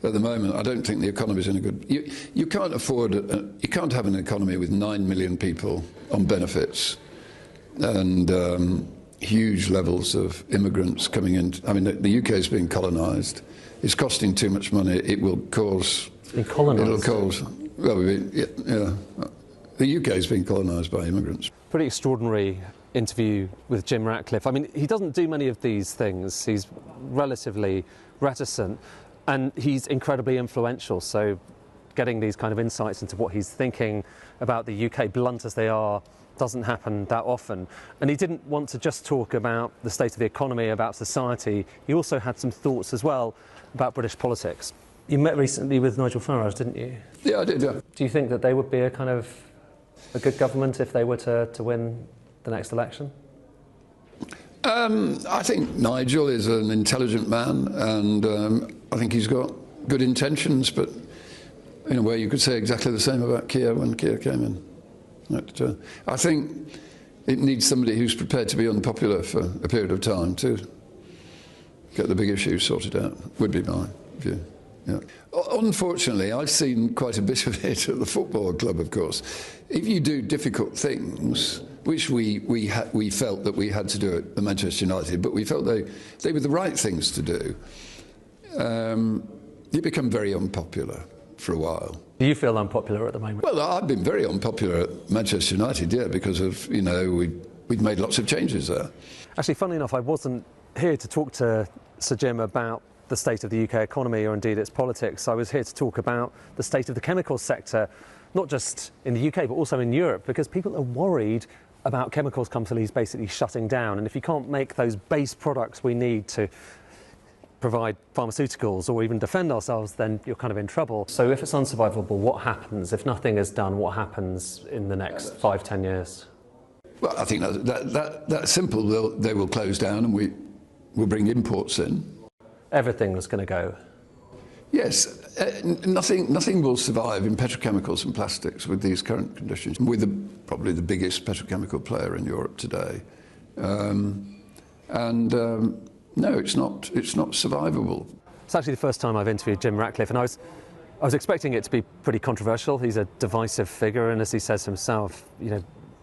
at the moment. I don't think the economy is in a good... You can't afford... you can't have an economy with 9 million people on benefits and huge levels of immigrants coming in. I mean, the UK is being colonised. It's costing too much money. It will cause... Being colonised? It'll cause... Well, yeah. The UK is being colonised by immigrants. Pretty extraordinary interview with Jim Ratcliffe. I mean, he doesn't do many of these things. He's relatively reticent and he's incredibly influential. So getting these kind of insights into what he's thinking about the UK, blunt as they are, doesn't happen that often. And he didn't want to just talk about the state of the economy, about society. He also had some thoughts as well about British politics. You met recently with Nigel Farage, didn't you? Yeah, I did, yeah. Do you think that they would be a good government if they were to win the next election? I think Nigel is an intelligent man, and I think he's got good intentions, but in a way you could say exactly the same about Keir when Keir came in. I think it needs somebody who's prepared to be unpopular for a period of time to get the big issues sorted out, would be my view. Yeah. Unfortunately, I've seen quite a bit of it at the football club, of course. If you do difficult things, which we felt that we had to do at Manchester United, but we felt they were the right things to do, you become very unpopular for a while. Do you feel unpopular at the moment? Well, I've been very unpopular at Manchester United, yeah, because of, we'd made lots of changes there. Actually, funnily enough, I wasn't here to talk to Sir Jim about the state of the UK economy or indeed its politics. I was here to talk about the state of the chemicals sector, not just in the UK but also in Europe, because people are worried about chemicals companies basically shutting down, and if you can't make those base products we need to provide pharmaceuticals or even defend ourselves, then you're kind of in trouble. So if it's unsurvivable, what happens? If nothing is done, what happens in the next 5-10 years? Well, I think that's simple. They will close down and we'll bring imports in. Everything was going to go? Yes. Nothing will survive in petrochemicals and plastics with these current conditions. We're probably the biggest petrochemical player in Europe today. No, it's not survivable. It's actually the first time I've interviewed Jim Ratcliffe, and I was expecting it to be pretty controversial. He's a divisive figure, and as he says himself,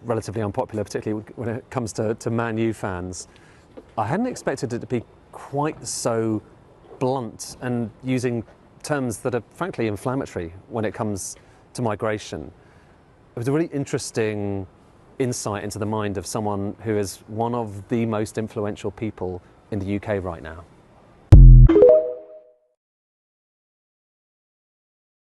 relatively unpopular, particularly when it comes to Man U fans. I hadn't expected it to be quite so blunt and using terms that are frankly inflammatory when it comes to migration. It was a really interesting insight into the mind of someone who is one of the most influential people in the UK right now.